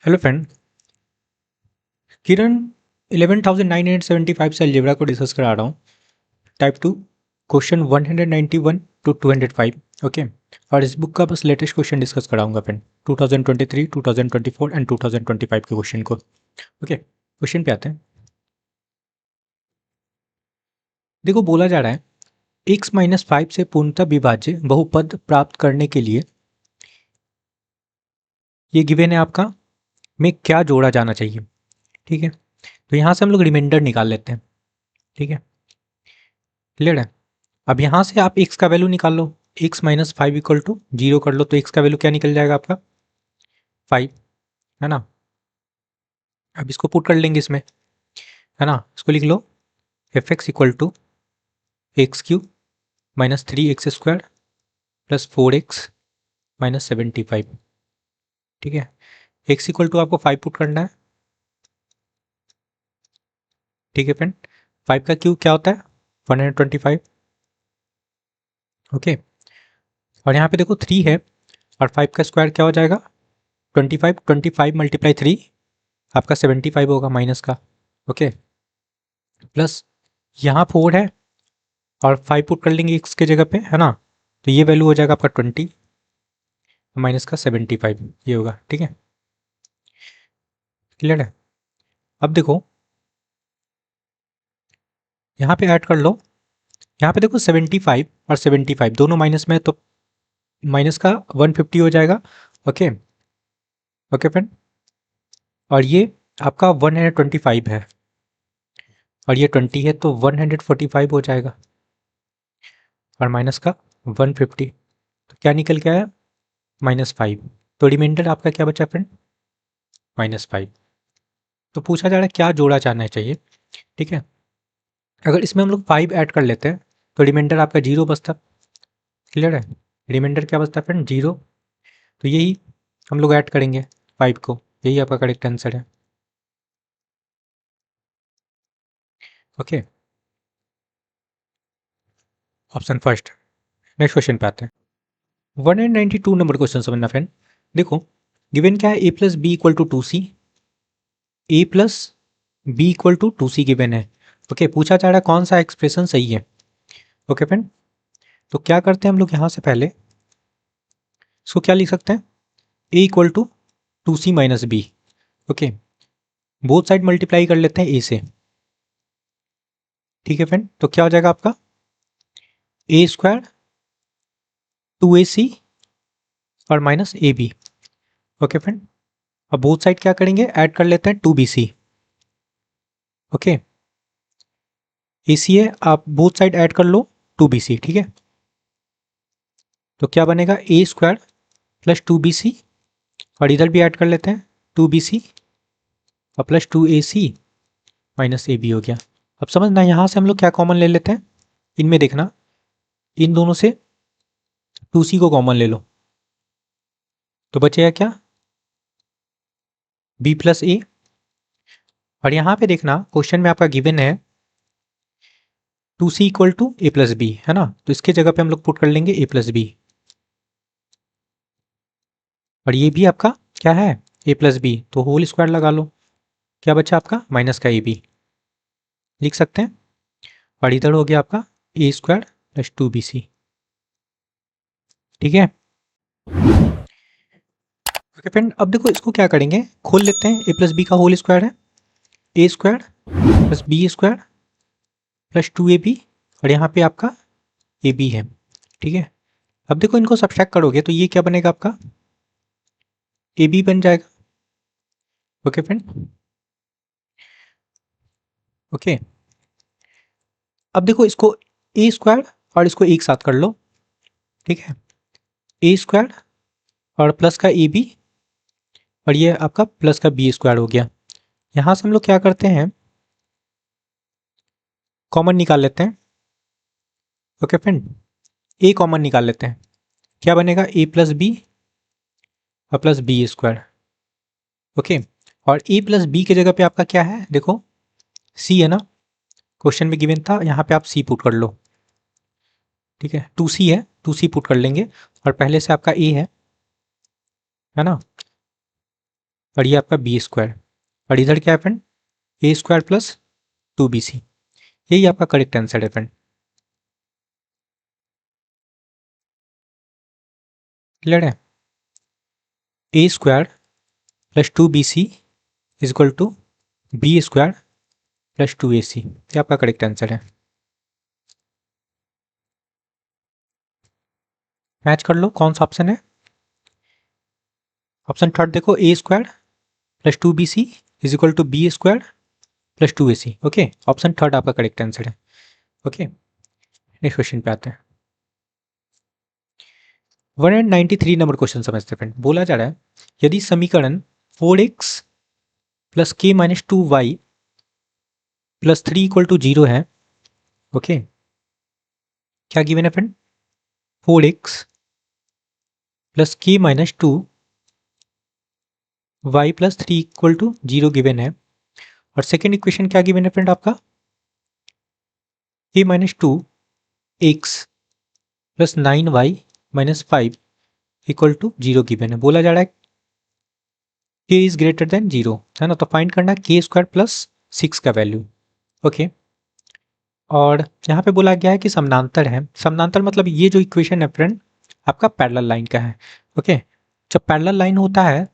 Hello friend. किरण 11,975 से algebra को discuss करा रहा हूँ। Type 2 question 191 to 205। ओके। और इस बुक का बस लेटेस्ट क्वेश्चन डिस्कस कराऊंगा फ्रेंड, 2023, 2024 एंड 2025 के क्वेश्चन को। ओके, क्वेश्चन पे आते हैं। देखो, बोला जा रहा है x-5 से पूर्णतः विभाज्य बहुपद प्राप्त करने के लिए ये गिवन है आपका, में क्या जोड़ा जाना चाहिए। ठीक है, तो यहाँ से हम लोग रिमाइंडर निकाल लेते हैं। ठीक है, क्लियर है। अब यहाँ से आप x का वैल्यू निकाल लो, x-5 इक्वल टू 0 कर लो, तो x का वैल्यू क्या निकल जाएगा आपका 5, है ना। अब इसको पुट कर लेंगे इसमें, है ना। इसको लिख लो f x equal to x³ minus 3x² plus 4x minus 75। ठीक है, x इक्वल टू आपको 5 पुट करना है। ठीक है फ्रेंड, 5 का क्यूब क्या होता है 125। ओके, और यहाँ पे देखो 3 है और 5 का स्क्वायर क्या हो जाएगा 25। 25 मल्टीप्लाई 3 आपका 75 होगा माइनस का। ओके, प्लस यहाँ 4 है और 5 पुट कर लेंगे x के जगह पे, है ना। तो ये वैल्यू हो जाएगा आपका 20 माइनस का 75, ये होगा। ठीक है, क्लियर है। अब देखो यहाँ पे ऐड कर लो, यहाँ पे देखो 75 और 75 दोनों माइनस में है, तो माइनस का 150 हो जाएगा। ओके, ओके फ्रेंड, और ये आपका 125 है और ये 20 है, तो 145 हो जाएगा और माइनस का 150, तो क्या निकल के आया -5। तो रिमाइंडर आपका क्या बचा फ्रेंड -5। तो पूछा जा रहा है क्या जोड़ा जाना चाहिए। ठीक है, अगर इसमें हम लोग 5 ऐड कर लेते हैं तो रिमाइंडर आपका 0 बचता। क्लियर है, रिमाइंडर क्या बचता है फ्रेंड 0। तो यही हम लोग ऐड करेंगे 5 को, यही आपका करेक्ट आंसर है। Okay, option first. Next question पे आते हैं। 192 नंबर क्वेश्चन समझना फ्रेंड। देखो, गिवन क्या है a plus b equal to 2c, a plus b equal to 2c given है। ओके, पूछा जा रहा है कौन सा एक्सप्रेशन सही है। ओके फ्रेंड, तो क्या करते हैं हम लोग यहाँ से पहले इसको क्या लिख सकते हैं a equal to 2c minus b. Okay, both side multiply कर लेते हैं a से। ठीक है फ्रेंड, तो क्या हो जाएगा आपका a² 2ac और minus a b. Okay friend, अब बोथ साइड क्या करेंगे ऐड कर लेते हैं 2bc। ओके, AC है, आप बोथ साइड ऐड कर लो 2bc। ठीक है, तो क्या बनेगा a² प्लस 2bc और इधर भी ऐड कर लेते हैं 2bc और plus 2ac minus a B हो गया। अब समझना यहाँ से हम लोग क्या कॉमन ले लेते हैं, इनमें देखना इन दोनों से 2c को कॉमन ले लो, तो बचेगा क्या b प्लस ए। और यहाँ पे देखना क्वेश्चन में आपका गिवन है 2c equal to a plus b, है ना। तो इसके जगह पे हम लोग पुट कर लेंगे a प्लस बी, और ये भी आपका क्या है a प्लस बी, तो होल स्क्वायर लगा लो। क्या बचा आपका माइनस का ए बी लिख सकते हैं, और इधर हो गया आपका a² प्लस 2bc। ठीक है, ओके फ्रेंड, अब देखो इसको क्या करेंगे खोल लेते हैं। a प्लस बी का होल स्क्वायर है a² plus b² plus 2ab, और यहाँ पे आपका ए बी है। ठीक है, अब देखो इनको सब्ट्रैक्ट करोगे तो ये क्या बनेगा आपका ए बी बन जाएगा। ओके फ्रेंड, ओके, अब देखो इसको a² और इसको एक साथ कर लो। ठीक है, a² और प्लस का ए बी और ये आपका प्लस का b² हो गया। यहाँ से हम लोग क्या करते हैं कॉमन निकाल लेते हैं। ओके फ्रेंड, ए कॉमन निकाल लेते हैं, क्या बनेगा a प्लस बी और प्लस b²। ओके, और a प्लस बी के जगह पे आपका क्या है देखो c है ना, क्वेश्चन में गिवन था, यहाँ पे आप c पुट कर लो। ठीक है, 2c है, 2c पुट कर लेंगे और पहले से आपका a है ना। और ये आपका बी स्क्वायर, और इधर क्या है फ्रेंड, ए स्क्वायर प्लस 2bc। यही आपका करेक्ट आंसर है फ्रेंड। क्लियर है, a square plus 2bc is equal to b square plus 2ac, ये आपका करेक्ट आंसर है। मैच कर लो कौन सा ऑप्शन है। ऑप्शन थर्ड देखो, a square plus 2bc is equal to b square plus 2ac। Okay, option third आपका correct answer है। ओके, नेक्स्ट क्वेश्चन पे आते हैं। 193 नंबर क्वेश्चन समझते फ्रेंड। बोला जा रहा है यदि समीकरण 4x plus k minus 2y plus 3 equal to 0 है। ओके, क्या गिवन है friend, 4x plus k minus 2y plus 3 equal to 0 given है। और सेकेंड इक्वेशन क्या गिवन है फ्रेंड आपका, k minus 2x plus 9y minus 5 equal to 0 given है। बोला जा रहा है के इज ग्रेटर देन 0, है ना, तो फाइंड करना है के स्क्वायर प्लस 6 का वैल्यू। ओके, और यहाँ पे बोला गया है कि समानांतर है। समानांतर मतलब ये जो इक्वेशन है फ्रेंड आपका पैरेलल लाइन का है। ओके, जब पैरेलल लाइन होता है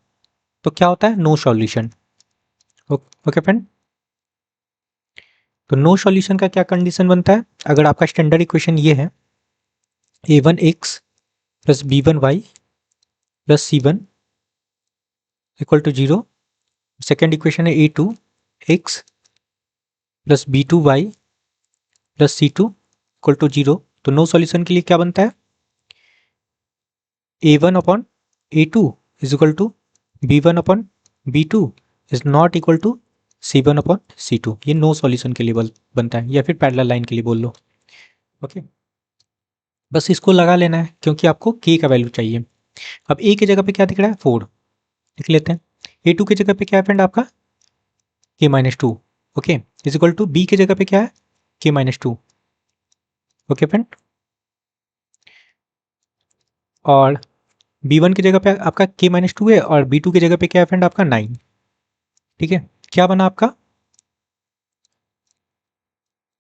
तो क्या होता है, नो सॉल्यूशन। ओके फ्रेंड, तो नो सॉल्यूशन का क्या कंडीशन बनता है, अगर आपका स्टैंडर्ड इक्वेशन ये है a1x plus b1y plus c1 equal to 0। Second equation है a2x plus b2y plus c2 equal to 0। तो नो सॉल्यूशन के लिए क्या बनता है, a1 upon a2 is equal to b1 upon b2 is not equal to c1 upon c2। ये no solution के लिए बनता है, या फिर पैरेलल लाइन के लिए बोल लो। ओके, बस इसको लगा लेना है क्योंकि आपको k का वैल्यू चाहिए। अब a की जगह पे क्या दिख रहा है, 4 लिख लेते हैं। a2 की जगह पे क्या है फ्रेंड आपका, k minus 2। Okay, is equal to b की जगह पे क्या है, k माइनस 2। ओके फ्रेंड, और b1 की जगह पे आपका k माइनस 2 है, और b2 की जगह पे क्या है फ्रेंड आपका 9। ठीक है, क्या बना आपका,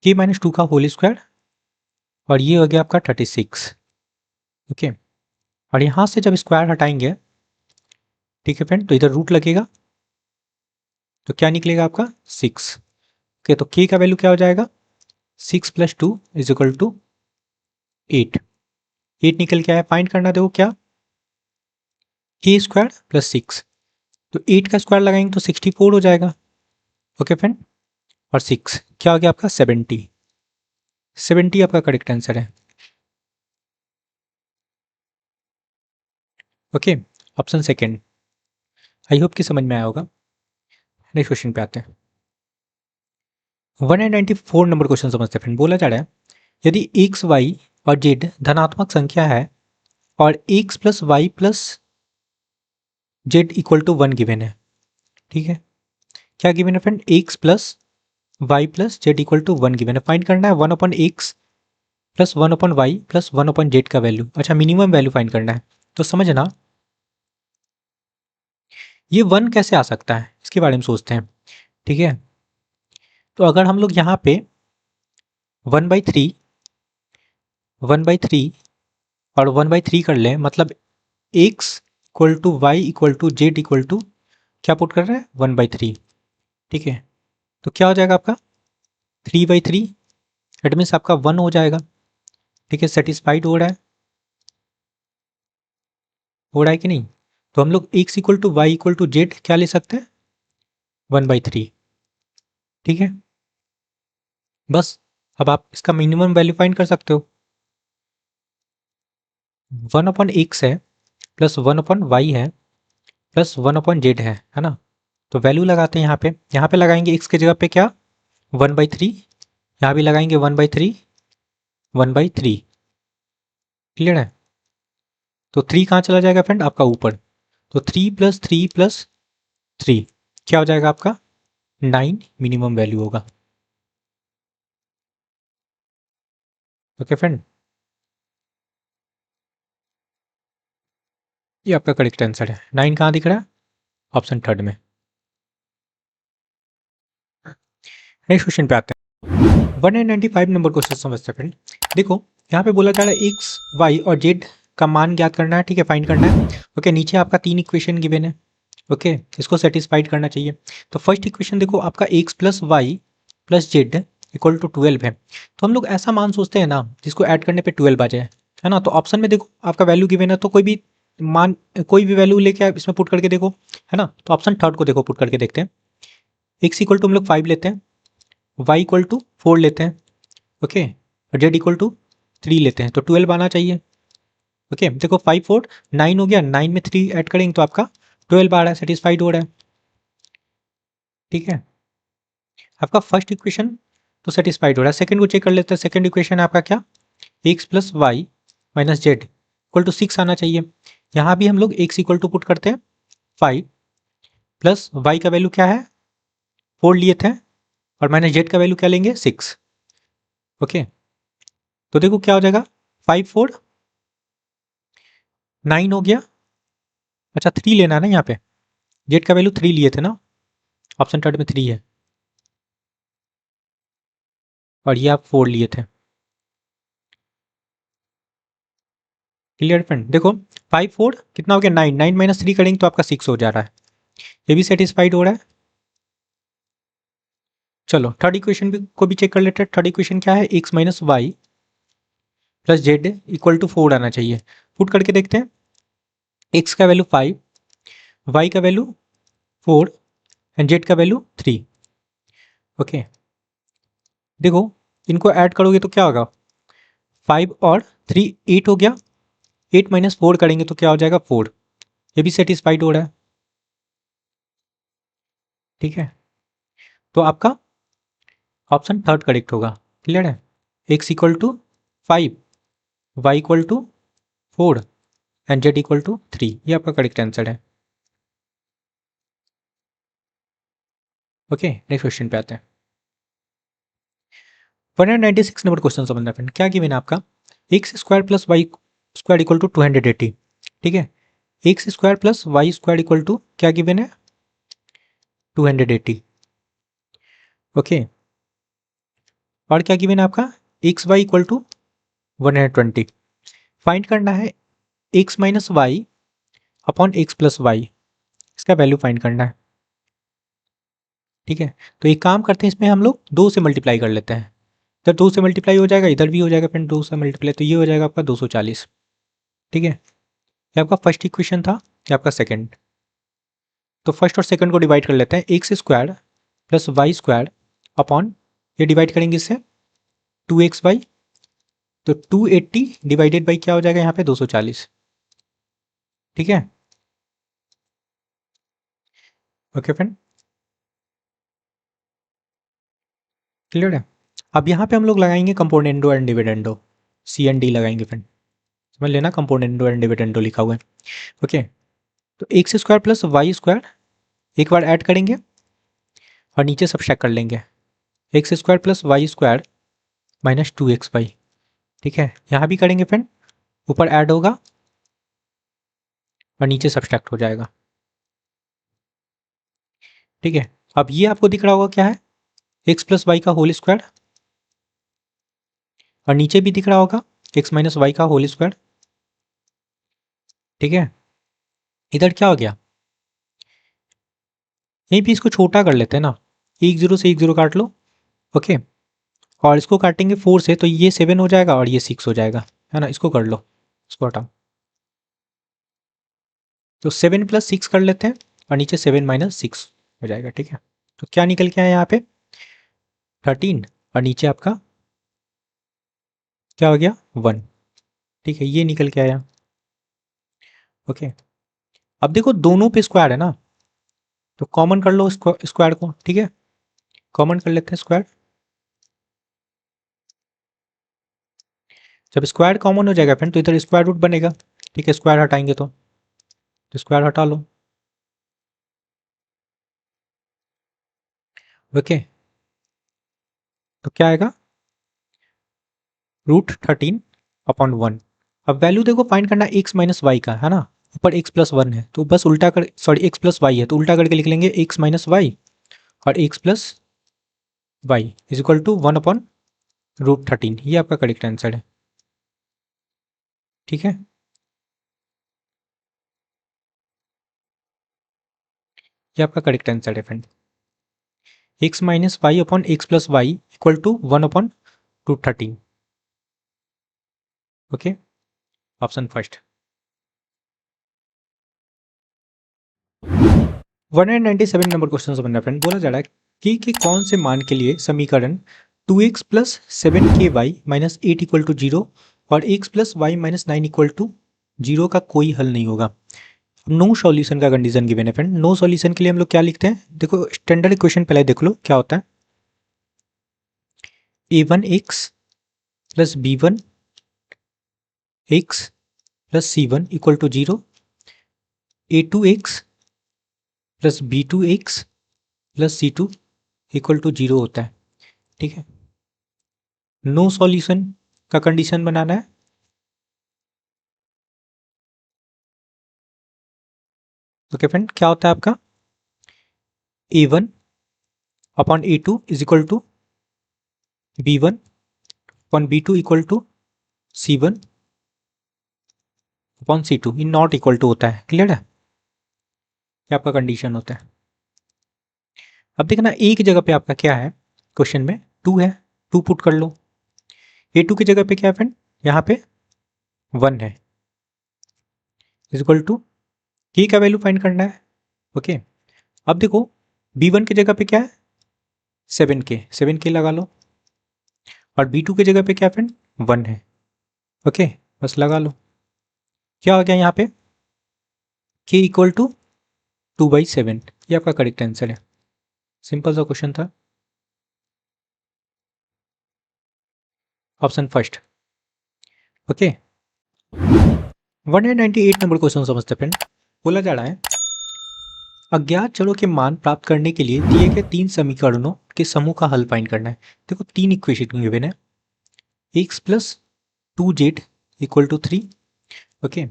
k माइनस 2 का होल स्क्वायर, और ये हो गया आपका 36। ओके, और यहाँ से जब स्क्वायर हटाएंगे, ठीक है फ्रेंड, तो इधर रूट लगेगा, तो क्या निकलेगा आपका 6। ओके, तो k का वैल्यू क्या हो जाएगा, 6 प्लस 2 इज इक्वल टू 8। 8 निकल के आया, फाइंड करना देखो क्या, k स्क्वायर प्लस 6, तो 8 का स्क्वायर लगाएंगे तो 64 हो जाएगा। ओके फ्रेंड, और 6 क्या हो गया आपका 70। 70 आपका करेक्ट आंसर है। Okay, option second, I hope कि समझ में आया होगा। नेक्स्ट क्वेश्चन पे आते हैं। 194 नंबर क्वेश्चन समझते हैं फ्रेंड। बोला जा रहा है यदि एक्स वाई और जेड धनात्मक संख्या है और x plus y plus z equal to 1 given है। ठीक है, क्या गिवन है friend, x plus y plus z equal to 1 given है। फाइंड करना है 1 upon x plus 1 upon y plus 1 upon z का वैल्यू। अच्छा, मिनिमम वैल्यू फाइंड करना है, तो समझना ये 1 कैसे आ सकता है इसके बारे में सोचते हैं। ठीक है, तो अगर हम लोग यहाँ पे 1/3 1/3 और 1/3 कर लें, मतलब x equal to y equal to z equal to क्या पुट कर रहे हैं 1/3। ठीक है, तो क्या हो जाएगा आपका 3/3, इट मीन्स आपका 1 हो जाएगा। ठीक है, सेटिस्फाइड हो रहा है कि नहीं। तो हम लोग x equal to y equal to z क्या ले सकते हैं 1/3। ठीक है, बस अब आप इसका मिनिमम वैल्यू फाइंड कर सकते हो। 1 अपॉन एक्स है प्लस 1 अपॉन वाई है प्लस 1 अपॉन जेड है ना। तो वैल्यू लगाते हैं यहाँ पे लगाएंगे एक्स की जगह पे क्या 1/3, यहाँ भी लगाएंगे 1/3 1/3। क्लियर है, तो 3 कहाँ चला जाएगा फ्रेंड आपका ऊपर, तो 3 + 3 + 3 क्या हो जाएगा आपका 9 मिनिमम वैल्यू होगा। ओके फ्रेंड, ये आपका करेक्ट आंसर है। 9 कहाँ दिख रहा है, ऑप्शन थर्ड में। नेक्स्ट क्वेश्चन पे आते हैं। 195 नंबर क्वेश्चन समझते हैं फ्रेंड। देखो यहाँ पे बोला जा रहा है एक्स वाई और जेड का मान ज्ञात करना है, ठीक है, फाइंड करना है। ओके, नीचे आपका 3 इक्वेशन गिवन है। ओके, इसको सेटिस्फाइड करना चाहिए। तो फर्स्ट इक्वेशन देखो आपका x plus y plus z equal to 12 है। तो हम लोग ऐसा मान सोचते हैं ना जिसको ऐड करने पे 12 आ जाए, है ना। तो ऑप्शन में देखो आपका वैल्यू गिवन है, तो कोई भी मान, कोई भी वैल्यू लेके आप इसमें पुट करके देखो, है ना। तो ऑप्शन थर्ड को देखो पुट करके देखते हैं। एक्स इक्वल टू हम लोग 5 लेते हैं, वाई इक्वल टू 4 लेते हैं, ओके, और जेड इक्वल टू 3 लेते हैं, तो 12 आना चाहिए। ओके, देखो 5 4 9 हो गया, 9 में 3 ऐड करेंगे तो आपका 12 आ रहा है, सेटिस्फाइड हो रहा है, ठीक है। आपका फर्स्ट इक्वेशन तो सेटिस्फाइड हो रहा है। सेकंड को चेक कर लेते हैं। सेकंड इक्वेशन है आपका क्या, x plus y minus z equal to 6 आना चाहिए। यहाँ भी हम लोग एक्स इक्वल टू पुट करते हैं 5 प्लस वाई का वैल्यू क्या है 4 लिए थे, और माइनस जेड का वैल्यू क्या लेंगे 6। ओके, तो देखो क्या हो जाएगा, 5 4 9 हो गया। अच्छा 3 लेना है ना यहाँ पे, जेड का वैल्यू 3 लिए थे ना, ऑप्शन थर्ड में 3 है, और ये आप 4 लिए थे। क्लियर फ्रेंड, देखो 5 4 कितना हो गया 9, 9 माइनस 3 करेंगे तो आपका 6 हो जा रहा है, ये भी सेटिस्फाइड हो रहा है। चलो थर्ड इक्वेशन भी को भी चेक कर लेते हैं। थर्ड इक्वेशन क्या है, x minus y plus z equal to 4 आना चाहिए। पुट करके देखते हैं। एक्स का वैल्यू 5, वाई का वैल्यू 4 एंड जेड का वैल्यू 3। ओके, देखो इनको ऐड करोगे तो क्या होगा, 5 और 3 8 हो गया, 8 माइनस 4 करेंगे तो क्या हो जाएगा 4, ये भी सेटिस्फाइड हो रहा है, ठीक है। तो आपका ऑप्शन थर्ड करेक्ट होगा। क्लियर है, x equal to 5, y equal to 4 and z equal to 3, ये आपका करेक्ट आंसर है। ओके, नेक्स्ट क्वेश्चन पे आते हैं। 196 नंबर क्वेश्चन समझना फ्रेंड। क्या गिवन है आपका, x square plus y square equal to 280, ठीक है। X square plus y square equal to क्या गिवन है 280। ओके, और क्या गिवन है आपका, x y equal to 120। Find करना है x minus y upon x plus y, इसका वैल्यू फाइंड करना है, ठीक है। तो एक काम करते हैं, इसमें हम लोग 2 से मल्टीप्लाई कर लेते हैं। जब 2 से मल्टीप्लाई हो जाएगा इधर भी हो जाएगा फ्रेंड 2 से मल्टीप्लाई, तो ये हो जाएगा आपका 240, ठीक है। ये आपका फर्स्ट इक्वेशन था, ये आपका सेकंड। तो फर्स्ट और सेकंड को डिवाइड कर लेते हैं, x square plus y square upon, ये डिवाइड करेंगे इससे 2xy, तो 280 डिवाइडेड बाई क्या हो जाएगा यहाँ पे 240, ठीक है। ओके फ्रेंड, क्लियर है। अब यहाँ पे हम लोग लगाएंगे componendo and dividendo, C and D लगाएंगे फ्रेंड, समझ लेना, कंपोनेंडो एंड डिविडेंडो लिखा हुआ है। ओके, तो x square plus y square एक बार ऐड करेंगे और नीचे सब्सट्रैक्ट कर लेंगे, x square plus y square minus 2xy, ठीक है। यहाँ भी करेंगे फ्रेंड, ऊपर ऐड होगा और नीचे सब्सट्रैक्ट हो जाएगा, ठीक है। अब ये आपको दिख रहा होगा क्या है, एक्स प्लस वाई का होल स्क्वायर, और नीचे भी दिख रहा होगा एक्स माइनस वाई का होल स्क्वायर, ठीक है। इधर क्या हो गया, यहीं भी इसको छोटा कर लेते हैं ना, एक जीरो से एक जीरो काट लो, ओके, और इसको काटेंगे 4 से तो ये 7 हो जाएगा और ये 6 हो जाएगा, है ना। इसको कर लो, इसको हटाओ, तो 7 प्लस 6 कर लेते हैं और नीचे 7 माइनस 6 हो जाएगा, ठीक है। तो क्या निकल के आया यहाँ पे 13, और नीचे आपका क्या हो गया 1, ठीक है, ये निकल के आया। ओके, अब देखो दोनों पे स्क्वायर है ना, तो कॉमन कर लो स्क्वायर को, ठीक है, कॉमन कर लेते हैं स्क्वायर। जब स्क्वायर कॉमन हो जाएगा फ्रेंड तो इधर स्क्वायर रूट बनेगा, ठीक है, स्क्वायर हटाएंगे तो स्क्वायर हटा लो, ओके। तो क्या आएगा √13 अपॉन 1। अब वैल्यू देखो फाइंड करना एक्स माइनस वाई का, है ना। ऊपर x प्लस वन है तो बस उल्टा कर, सॉरी x प्लस वाई है तो उल्टा करके लिख लेंगे x माइनस वाई और x plus y is equal to 1/√13। ये आपका करेक्ट आंसर है। ठीक है, ये आपका करेक्ट आंसर है friend. x minus y upon x plus y equal to 1/√13। Okay, option first. 197 number question से बनना फ्रेंड। बोला जा रहा है कि कौन से मान के लिए समीकरण 2x plus 7ky minus 8 equal to 0 और x plus y minus 9 equal to 0 का कोई हल नहीं होगा। नो सॉल्यूशन का कंडीशन गिवन है फ्रेंड। नो सॉल्यूशन के लिए हम लोग क्या लिखते हैं, देखो स्टैंडर्ड इक्वेशन पहले देख लो क्या होता है। a1x plus b1x plus c1 equal to 0, a2x plus b2x plus c2 equal to 0 होता है। ठीक है, नो सॉल्यूशन का कंडीशन बनाना है। ओके फ्रेंड, क्या होता है आपका a1 upon a2 is equal to b1 upon b2 equal to c1 upon c2 in not equal to होता है। क्लियर है, ये आपका कंडीशन होता है। अब देखना एक जगह पे आपका क्या है, क्वेश्चन में 2 है, 2 पुट कर लो। a2 की जगह पे क्या है फ्रेंड, यहाँ पे 1 है इज इक्वल टू k का वैल्यू फाइंड करना है। ओके, अब देखो b1 की जगह पे क्या है 7k लगा लो और b2 की जगह पे क्या है फ्रेंड 1 है। ओके, बस लगा लो। क्या हो गया यहाँ पे k इक्वल टू 2/7। ये आपका करेक्ट आंसर है। सिंपल सा क्वेश्चन था, option first. Okay, 198 number question समझते फ्रेंड। बोला जा रहा है अज्ञात चरों के मान प्राप्त करने के लिए दिए गए 3 समीकरणों के समूह का हल फाइंड करना है। देखो 3 इक्वेशन गिवन है, x plus 2z equal to 3। Okay,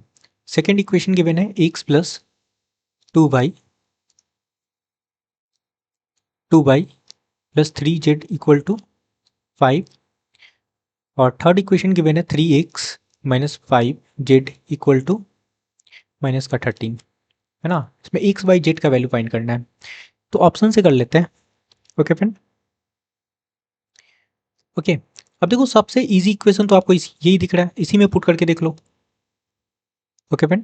second equation given है x plus 2y plus 3z equal to 5 और थर्ड इक्वेशन गिवन है 3x minus 5z equal to minus का 13, है ना। इसमें एक्स वाई जेड का वैल्यू फाइंड करना है तो ऑप्शन से कर लेते हैं। ओके फ्रेंड, ओके, अब देखो सबसे इजी इक्वेशन तो आपको यही दिख रहा है, इसी में पुट करके देख लो। ओके फ्रेंड,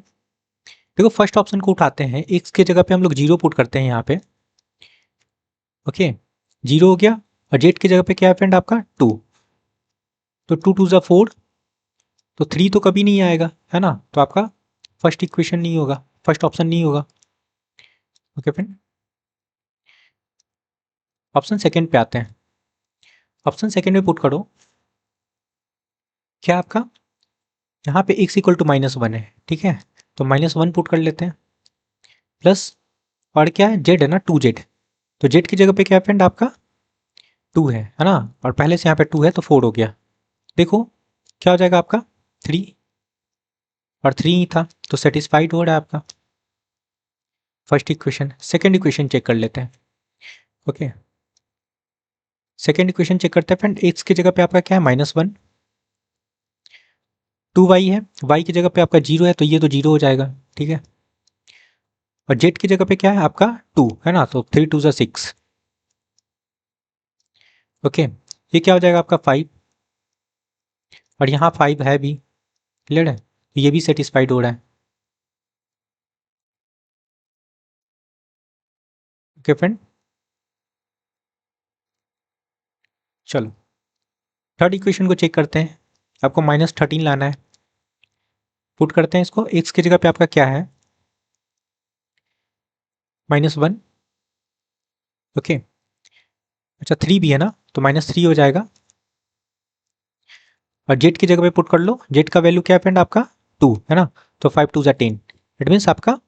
देखो फर्स्ट ऑप्शन को उठाते हैं, एक्स की जगह पे हम लोग 0 पुट करते हैं यहाँ पे। ओके, 0 हो गया और जेड की जगह पे क्या है फ्रेंड आपका 2, तो 2 2 ज़ा 4, तो 3 तो कभी नहीं आएगा, है ना, तो आपका फर्स्ट इक्वेशन नहीं होगा, फर्स्ट ऑप्शन नहीं होगा। ओके फ्रेंड, ऑप्शन सेकेंड पे आते हैं। ऑप्शन सेकेंड में पुट करो, क्या आपका यहाँ पे x इक्वल टू -1 है। ठीक है, तो -1 पुट कर लेते हैं प्लस और क्या है z है ना 2z, तो z की जगह पे क्या है फ्रेंड आपका 2 है ना, और पहले से यहाँ पे 2 है तो 4 हो गया। देखो क्या हो जाएगा आपका 3 और 3 ही था तो सेटिस्फाइड हो रहा है आपका first equation. Second equation check कर लेते हैं। ओके, सेकेंड इक्वेशन चेक करते हैं फ्रेंड, एक्स की जगह पे आपका क्या है -1, 2y है, y की जगह पे आपका 0 है तो ये तो 0 हो जाएगा। ठीक है, और z की जगह पे क्या है आपका 2 है ना, तो 3 2 ज़ा 6। ओके, ये क्या हो जाएगा आपका 5 और यहाँ 5 है भी। क्लियर है, तो ये भी सेटिस्फाइड हो रहा है। ओके फ्रेंड, चलो थर्ड इक्वेशन को चेक करते हैं। आपको -13 लाना है, पुट करते हैं इसको। एक्स की जगह पे आपका क्या है -1। ओके, अच्छा 3 भी है ना, तो -3 हो जाएगा और जेड की जगह पे पुट कर लो। जेड का वैल्यू क्या है फ्रेंड आपका 2 है ना, तो 5 2 ज़ा 10, इट मीन्स आपका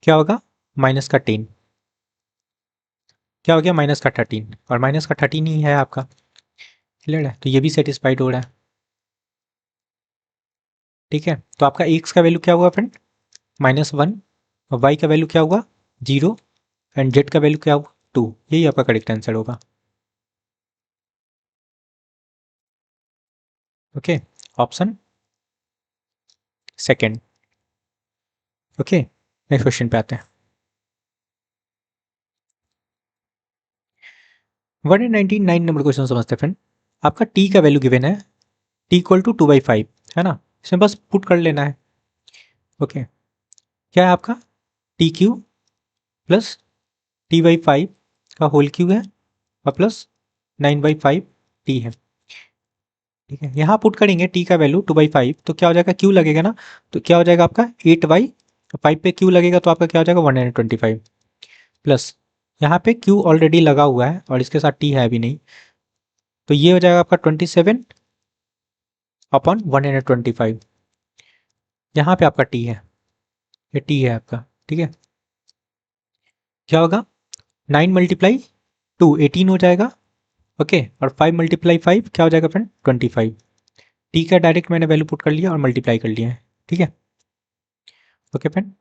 क्या होगा -10। क्या हो गया -13 और -13 ही है आपका। क्लियर है, तो ये भी सेटिस्फाइड हो रहा है। ठीक है, तो आपका एक्स का वैल्यू क्या हुआ फ्रेंड -1, वाई का वैल्यू क्या होगा 0 एंड जेड का वैल्यू क्या होगा 2। यही आपका करेक्ट आंसर होगा। Okay, option second. Okay, next question पे आते हैं। 199 नंबर क्वेश्चन समझते हैं फ्रेंड। आपका टी का वैल्यू गिवन है, टी इक्वल टू 2/5 है ना, इसमें बस पुट कर लेना है। ओके, क्या है आपका टी क्यू प्लस t/5 का होल क्यू है और प्लस 9/5 टी है। ठीक है, यहाँ पुट करेंगे टी का वैल्यू 2/5 तो क्या हो जाएगा क्यू लगेगा ना, तो क्या हो जाएगा आपका 8/5 पे क्यू लगेगा तो आपका क्या हो जाएगा 125 प्लस यहाँ पे क्यू ऑलरेडी लगा हुआ है और इसके साथ टी है भी नहीं, तो ये हो जाएगा आपका 27/125। यहाँ पे आपका टी है, ये टी है आपका। ठीक है, क्या होगा 9 × 2 18 हो जाएगा। ओके, और 5 × 5 क्या हो जाएगा फ्रेंड 25। टी का डायरेक्ट मैंने वैल्यू पुट कर लिया और मल्टीप्लाई कर लिया है। ठीक है, ओके फ्रेंड।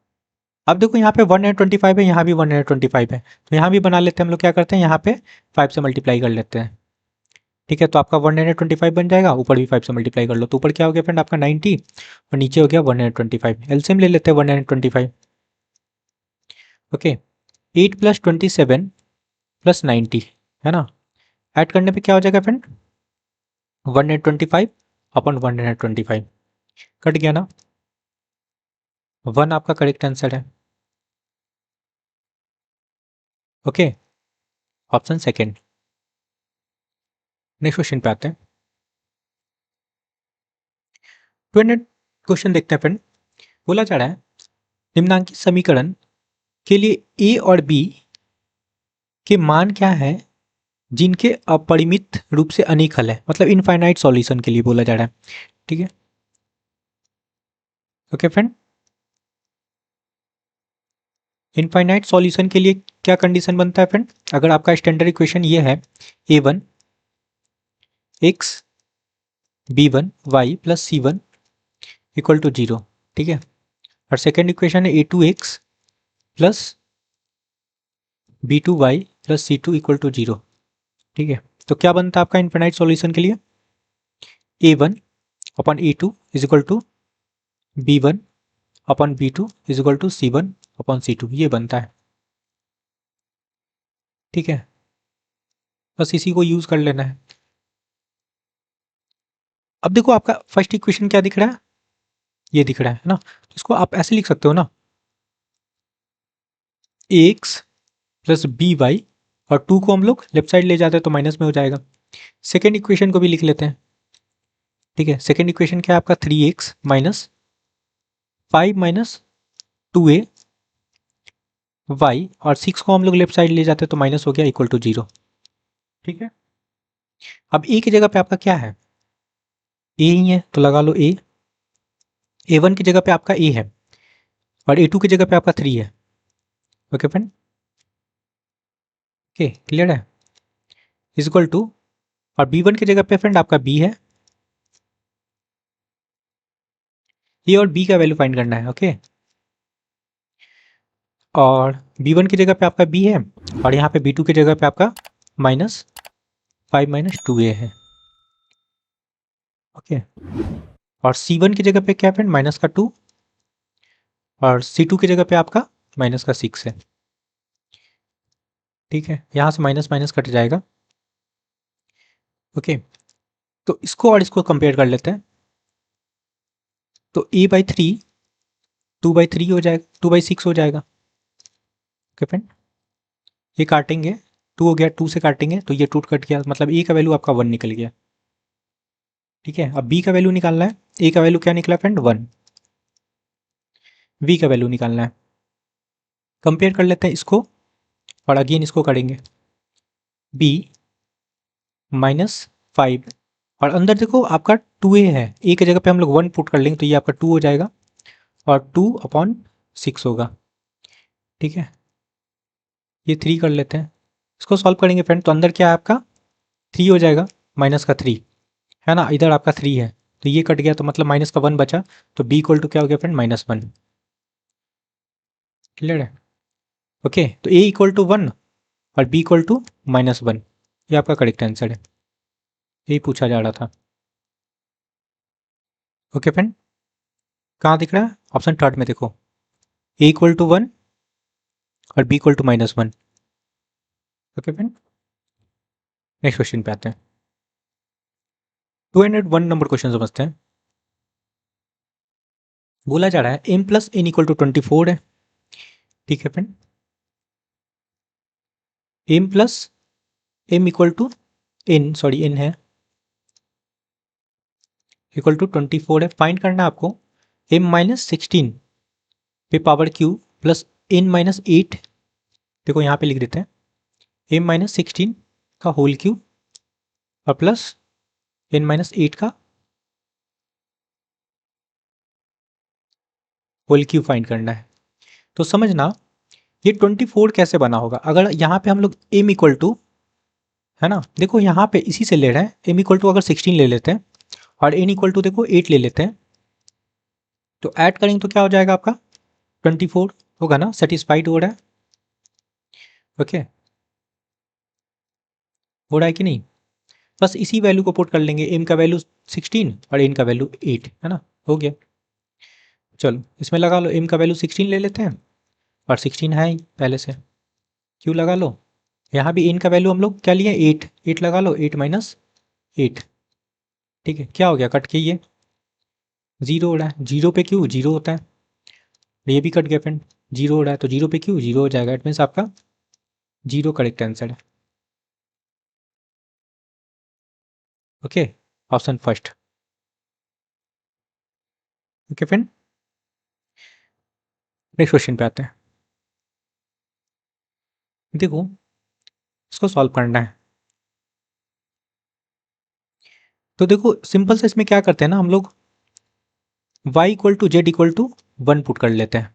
अब देखो यहाँ पे 125 है, यहाँ भी 125 है, तो यहाँ भी बना लेते हैं हम लोग। क्या करते हैं यहाँ पे 5 से मल्टीप्लाई कर लेते हैं। ठीक है, तो आपका 125 बन जाएगा, ऊपर भी 5 से मल्टीप्लाई कर लो तो ऊपर क्या हो गया फ्रेंड आपका 90 और नीचे हो गया 125। एलसीएम ले लेते हैं 125। ओके, 8 + 27 + 90 है ना, ऐड करने पे क्या हो जाएगा फ्रेंड 125/125 कट गया ना, 1 आपका करेक्ट आंसर है। Okay, option second. Next question पे आते हैं। 200 क्वेश्चन देखते हैं फ्रेंड। बोला जा रहा है निम्नांकित समीकरण के लिए ए और बी के मान क्या है जिनके अपरिमित रूप से अनेक हल है, मतलब इनफाइनाइट सॉल्यूशन के लिए बोला जा रहा है। ठीक है, ओके फ्रेंड, इनफाइनाइट सॉल्यूशन के लिए क्या कंडीशन बनता है फ्रेंड, अगर आपका स्टैंडर्ड इक्वेशन ये है a1 x b1 y + c1 = 0। ठीक है, और सेकेंड इक्वेशन है a2 x + b2 y + c2 = 0। ठीक है, तो क्या बनता है आपका इनफाइनाइट सॉल्यूशन के लिए a1/a2 = b1/b2 = c1/c2, ये बनता है। ठीक है, बस इसी को यूज कर लेना है। अब देखो आपका फर्स्ट इक्वेशन क्या दिख रहा है, ये दिख रहा है ना, तो इसको आप ऐसे लिख सकते हो ना, ax + by और 2 को हम लोग लेफ्ट साइड ले जाते हैं तो माइनस में हो जाएगा। सेकेंड इक्वेशन को भी लिख लेते हैं। ठीक है, सेकेंड इक्वेशन क्या है आपका 3x - 5 - 2a y और 6 को हम लोग लेफ्ट साइड ले जाते हैं तो माइनस हो गया = 0। ठीक है, अब ए की जगह पे आपका क्या है ए ही है तो लगा लो ए, a1 की जगह पे आपका ए है और a2 की जगह पे आपका 3 है। ओके फ्रेंड, ओके क्लियर है, = और b1 की जगह पे फ्रेंड आपका b है, ए और बी का वैल्यू फाइंड करना है। ओके, और b1 की जगह पे आपका b है और यहाँ पे b2 की जगह पे आपका -5 - 2a है। ओके, और c1 की जगह पे क्या है फ्रेंड -2 और c2 की जगह पे आपका -6 है। ठीक है, यहाँ से माइनस माइनस कट जाएगा। ओके, तो इसको और इसको कंपेयर कर लेते हैं, तो a/3 2/3 हो जाएगा, 2/6 हो जाएगा। ओके फ्रेंड, ये काटेंगे 2 हो गया, 2 से काटेंगे तो ये 2 कट गया, मतलब ए का वैल्यू आपका 1 निकल गया। ठीक है, अब बी का वैल्यू निकालना है, ए का वैल्यू क्या निकला फ्रेंड 1, बी का वैल्यू निकालना है। कंपेयर कर लेते हैं इसको और अगेन इसको करेंगे, b -5 और अंदर देखो आपका 2a है, ए की जगह पे हम लोग 1 पुट कर लेंगे तो ये आपका 2 हो जाएगा और 2/6 होगा। ठीक है, ये 3 कर लेते हैं, इसको सॉल्व करेंगे फ्रेंड, तो अंदर क्या है आपका 3 हो जाएगा, माइनस का 3 है ना, इधर आपका 3 है तो ये कट गया, तो मतलब माइनस का 1 बचा, तो b = क्या हो गया फ्रेंड -1। क्लियर है? ओके, तो ए इक्वल टू 1 और बी इक्वल टू -1, ये आपका करेक्ट आंसर है, यही पूछा जा रहा था। ओके फ्रेंड, कहाँ दिख रहा है? ऑप्शन थर्ड में देखो, ए इक्वल टू 1 और b equal to -1। Okay friend, next question पे आते हैं। 201 नंबर क्वेश्चन समझते हैं। बोला जा रहा है m plus n equal to 24 है। ठीक है फ्रेंड, m प्लस m equal to n, sorry n है, इक्वल टू 24 है। फाइंड करना है आपको m माइनस 16 पे power Q plus n minus 8, देखो यहाँ पे लिख देते हैं m माइनस 16 का होल क्यू और प्लस n माइनस 8 का होल क्यू फाइंड करना है। तो समझना ये 24 कैसे बना होगा। अगर यहाँ पे हम लोग m इक्वल टू, है ना, देखो यहाँ पे इसी से ले रहे हैं, m इक्वल टू अगर 16 ले लेते हैं और n इक्वल टू देखो 8 ले लेते हैं, तो ऐड करेंगे तो क्या हो जाएगा आपका 24 होगा ना, सेटिस्फाइड हो रहा है? ओके, हो रहा है कि नहीं? बस इसी वैल्यू को पुट कर लेंगे, m का वैल्यू 16 और n का वैल्यू 8, है ना, हो गया। चलो इसमें लगा लो, m का वैल्यू 16 ले लेते हैं और 16 है ही पहले से, क्यों लगा लो। यहाँ भी n का वैल्यू हम लोग क्या लिए, 8, 8 लगा लो, 8 माइनस 8। ठीक है, क्या हो गया, कट के ये जीरो हो रहा है, जीरो पे क्यू जीरो होता है, ये भी कट गया फ्रेंड, जीरो हो रहा है तो जीरो पे क्यू जीरो हो जाएगा, इट मीन्स आपका जीरो करेक्ट आंसर है। Okay, option first. Okay friend, next question पे आते हैं। देखो इसको सॉल्व करना है, तो देखो सिंपल से इसमें क्या करते हैं ना हम लोग, y equal to z equal to 1 put कर लेते हैं।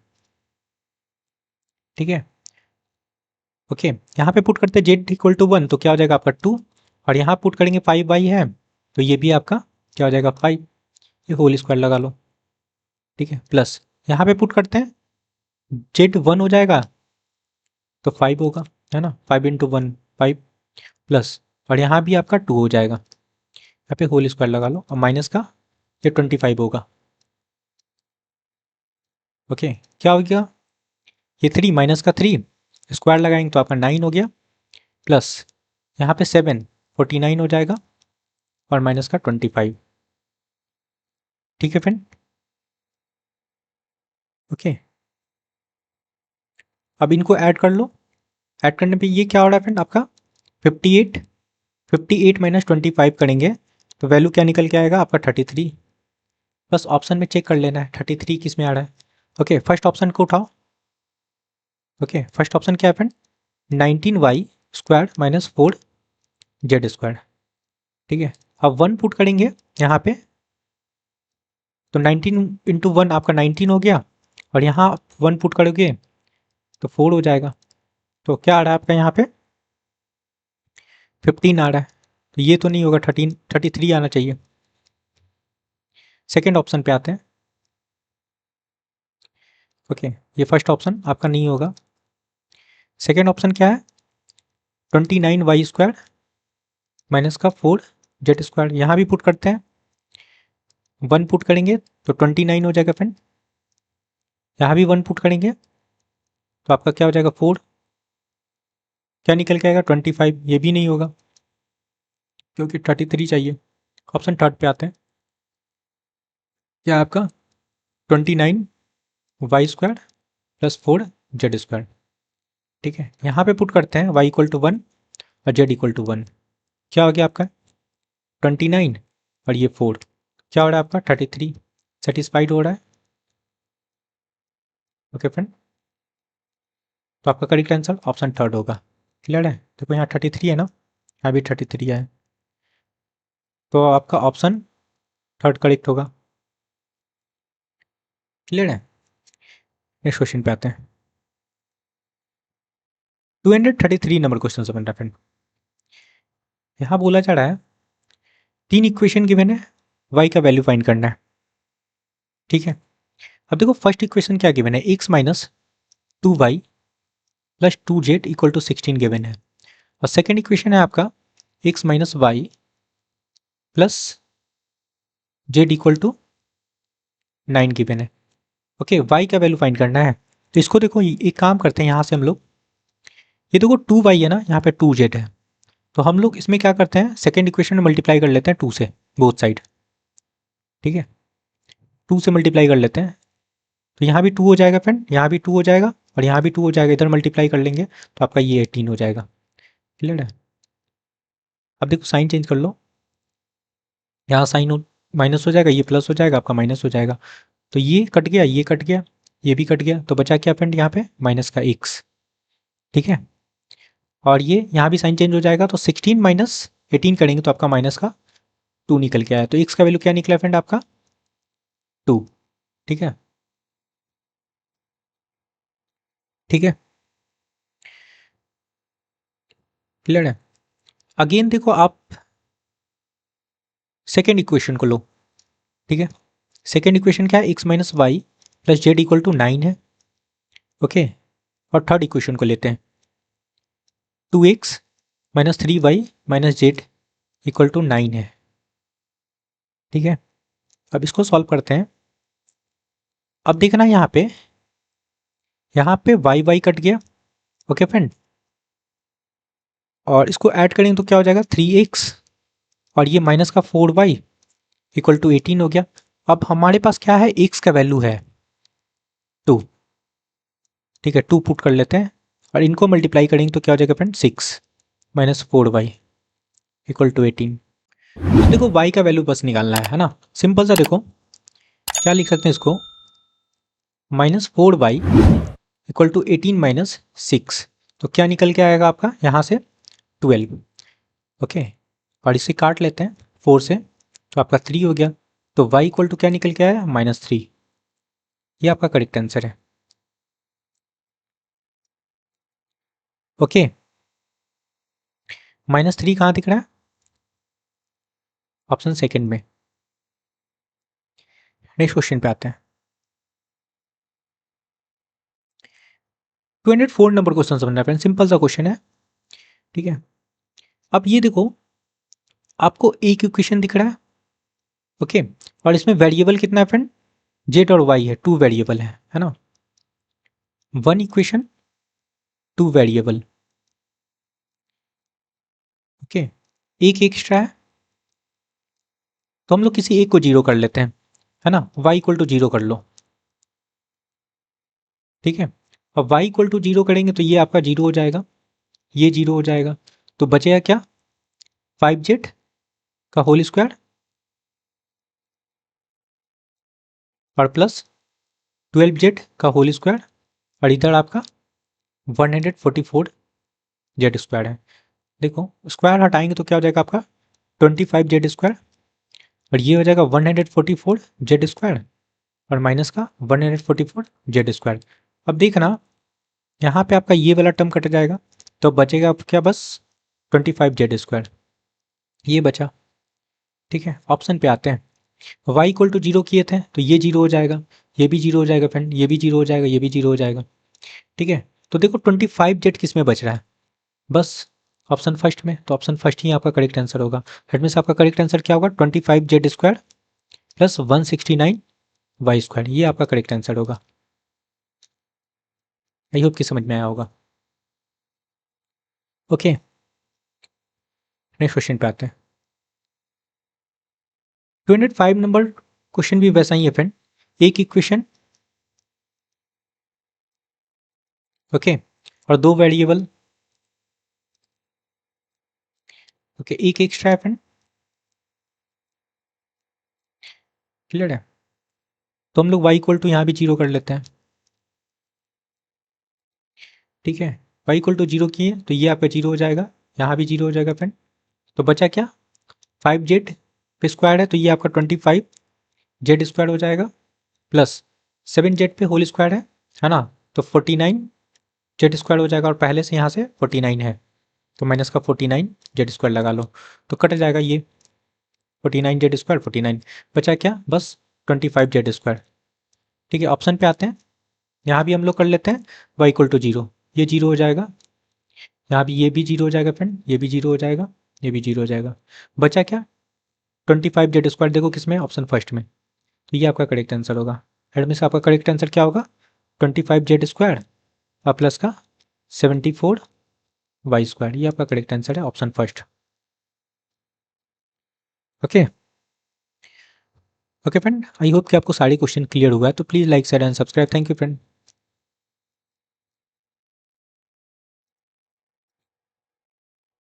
ठीक है, ओके, यहाँ पे पुट करते हैं जेड इक्वल टू 1 तो क्या हो जाएगा आपका 2, और यहाँ पुट करेंगे 5y है तो ये भी आपका क्या हो जाएगा 5, ये होल स्क्वायर लगा लो। ठीक है, प्लस यहाँ पे पुट करते हैं जेड 1 हो जाएगा तो 5 होगा, है ना, 5 इंटू 1 5, प्लस और यहाँ भी आपका 2 हो जाएगा, यहाँ पे होल स्क्वायर लगा लो, और माइनस का ये 25 होगा। ओके, क्या हो गया, ये 3 माइनस का 3 स्क्वायर लगाएंगे तो आपका 9 हो गया, प्लस यहाँ पे 7 49 हो जाएगा और माइनस का 25। ठीक है फ्रेंड, ओके, अब इनको ऐड कर लो। ऐड करने पे ये क्या हो रहा है फ्रेंड आपका 58, 58 माइनस 25 करेंगे तो वैल्यू क्या निकल के आएगा आपका 33। बस ऑप्शन में चेक कर लेना है 33 किस में आ रहा है। ओके, फर्स्ट ऑप्शन को उठाओ। ओके, फर्स्ट ऑप्शन क्या है friend, 19y square minus 4z square. ठीक है, अब 1 पुट करेंगे यहाँ पे तो 19 इंटू 1 आपका 19 हो गया, और यहाँ 1 पुट करोगे तो 4 हो जाएगा, तो क्या आ रहा है आपका यहाँ पे 15 आ रहा है, तो ये तो नहीं होगा, 13 33 आना चाहिए। सेकेंड ऑप्शन पे आते हैं। ओके, ये फर्स्ट ऑप्शन आपका नहीं होगा, सेकेंड ऑप्शन क्या है 29y स्क्वायर माइनस का 4z स्क्वायर, यहाँ भी पुट करते हैं, 1 पुट करेंगे तो 29 हो जाएगा फ्रेंड, यहाँ भी 1 पुट करेंगे तो आपका क्या हो जाएगा 4, क्या निकल के आएगा 25, ये भी नहीं होगा क्योंकि 33 चाहिए। ऑप्शन थर्ड पे आते हैं, क्या आपका 29y square plus 4z square. ठीक है, यहाँ पे पुट करते हैं y इक्वल टू 1 और z इक्वल टू 1, क्या हो गया आपका 29 और ये 4, क्या हो रहा है आपका 33, सेटिस्फाइड हो रहा है। ओके फ्रेंड, तो आपका करेक्ट आंसर ऑप्शन थर्ड होगा। क्लियर है, देखो यहाँ 33 है ना, यहाँ भी 33 है, तो आपका ऑप्शन थर्ड करेक्ट होगा। क्लियर है, नेक्स्ट क्वेश्चन पे आते हैं। 233 नंबर क्वेश्चन समझ रहा फ्रेंड। यहाँ बोला जा रहा है 3 इक्वेशन गिवन है, y का वैल्यू फाइंड करना है। ठीक है, अब देखो फर्स्ट इक्वेशन क्या गिवन है, x minus 2y plus 2z equal to 16 given है। और सेकेंड इक्वेशन है आपका x minus y plus z equal to 9 given है। ओके, y का वैल्यू फाइंड करना है। तो इसको देखो, एक काम करते हैं, यहाँ से हम लोग, ये देखो 2y है ना, यहाँ पे 2z है, तो हम लोग इसमें क्या करते हैं, सेकेंड इक्वेशन में मल्टीप्लाई कर लेते हैं 2 से बोथ साइड। ठीक है, 2 से मल्टीप्लाई कर लेते हैं, तो यहाँ भी 2 हो जाएगा फ्रेंड, यहाँ भी 2 हो जाएगा और यहाँ भी 2 हो जाएगा, इधर मल्टीप्लाई कर लेंगे तो आपका ये 18 हो जाएगा। क्लियर है? अब देखो साइन चेंज कर लो, यहाँ साइन माइनस हो जाएगा, ये प्लस हो जाएगा, आपका माइनस हो जाएगा, तो ये कट गया, ये कट गया, ये भी कट गया, तो बचा क्या फ्रेंड यहाँ पे माइनस का x। ठीक है, और ये यहाँ भी साइन चेंज हो जाएगा, तो 16 माइनस 18 करेंगे तो आपका माइनस का 2 निकल के आया, तो x का वैल्यू क्या निकला फ्रेंड आपका 2। ठीक है, ठीक है, क्लियर है? अगेन देखो आप सेकेंड इक्वेशन को लो। ठीक है, सेकेंड इक्वेशन क्या है, x minus y plus z equal to 9 है। ओके, और थर्ड इक्वेशन को लेते हैं, 2x minus 3y minus z equal to 9 है। ठीक है, अब इसको सॉल्व करते हैं। अब देखना यहाँ पे वाई वाई कट गया। ओके फ्रेंड, और इसको ऐड करेंगे तो क्या हो जाएगा 3x, और ये माइनस का 4y इक्वल टू 18 हो गया। अब हमारे पास क्या है, x का वैल्यू है 2। ठीक है, 2 पुट कर लेते हैं और इनको मल्टीप्लाई करेंगे तो क्या हो जाएगा friend 6 minus 4y equal to 18। अब देखो y का वैल्यू बस निकालना है ना, सिंपल सा। देखो क्या लिख सकते हैं इसको, minus 4y equal to 18 minus 6, तो क्या निकल के आएगा आपका यहाँ से 12। ओके, और इसे काट लेते हैं 4 से, तो आपका 3 हो गया, तो y इक्वल टू क्या निकल के आया -3। ये आपका करेक्ट आंसर है। ओके, -3 कहाँ दिख रहा है, ऑप्शन सेकंड में। नेक्स्ट क्वेश्चन पे आते हैं, 204 नंबर क्वेश्चन समझना फ्रेंड, सिंपल सा क्वेश्चन है। ठीक है, अब ये देखो आपको एक इक्वेशन दिख रहा है। ओके, और इसमें वेरिएबल कितना है फ्रेंड, जेड और वाई है, 2 वेरिएबल है ना, 1 इक्वेशन 2 वेरिएबल। ओके, एक एक्स्ट्रा है, तो हम लोग किसी एक को जीरो कर लेते हैं, है ना, y इक्वल टू जीरो कर लो। ठीक है, अब y इक्वल टू जीरो करेंगे तो ये आपका जीरो हो जाएगा, ये जीरो हो जाएगा, तो बचेगा क्या 5z का होल स्क्वायर और प्लस 12z का होल स्क्वायर, और इधर आपका 144 जेड स्क्वायर है। देखो स्क्वायर हटाएंगे तो क्या हो जाएगा आपका 25 जेड स्क्वायर, और ये हो जाएगा 144 जेड स्क्वायर और माइनस का 144 जेड स्क्वायर। अब देखना यहाँ पे आपका ये वाला टर्म कट जाएगा, तो बचेगा आप क्या बस 25 जेड स्क्वायर, ये बचा। ठीक है, ऑप्शन पे आते हैं, y इक्वल टू जीरो किए थे तो ये जीरो हो जाएगा, ये भी जीरो हो जाएगा फ्रेंड, ये भी जीरो हो जाएगा, ये भी जीरो हो जाएगा। ठीक है, तो देखो 25 जेड किस में बच रहा है, बस ऑप्शन फर्स्ट में, तो ऑप्शन फर्स्ट ही आपका करेक्ट आंसर होगा। दैट मीन्स आपका करेक्ट आंसर क्या होगा 25 z square plus 169 y square, ये आपका करेक्ट आंसर होगा। आई होप कि समझ में आया होगा। ओके, नेक्स्ट क्वेश्चन पे आते हैं, 205 नंबर क्वेश्चन भी वैसा ही है फ्रेंड, एक इक्वेशन ओके, और 2 वेरिएबल। ओके, एक एक्स्ट्रा है फ्रेंड, क्लियर है? तो हम लोग y इक्वल टू यहाँ भी जीरो कर लेते हैं। ठीक है, y इक्वल टू जीरो किए तो ये आपका जीरो हो जाएगा, यहाँ भी जीरो हो जाएगा फ्रेंड, तो बचा क्या 5z पे स्क्वायर है, तो ये आपका 25 जेड स्क्वायर हो जाएगा प्लस 7z पे होल स्क्वायर है ना, तो 49 जेड स्क्वायर हो जाएगा, और पहले से यहाँ से 49 है, तो माइनस का 49 जेड स्क्वायर लगा लो, तो कट जाएगा ये 49 जेड स्क्वायर 49, बचा क्या बस 25 जेड स्क्वायर। ठीक है, ऑप्शन पे आते हैं, यहाँ भी हम लोग कर लेते हैं y इक्वल टू 0, ये 0 हो जाएगा, यहाँ भी ये भी 0 हो जाएगा फ्रेंड, ये भी 0 हो जाएगा, ये भी 0 हो जाएगा। बचा क्या 25z², देखो किस में, ऑप्शन फर्स्ट में, तो ये आपका करेक्ट आंसर होगा। एड में से आपका करेक्ट आंसर क्या होगा 25z² और प्लस का 74y², ये आपका करेक्ट आंसर है option first. Okay okay friend, I hope कि आपको सारे क्वेश्चन क्लियर हुआ है, तो please like share and subscribe. Thank you friend.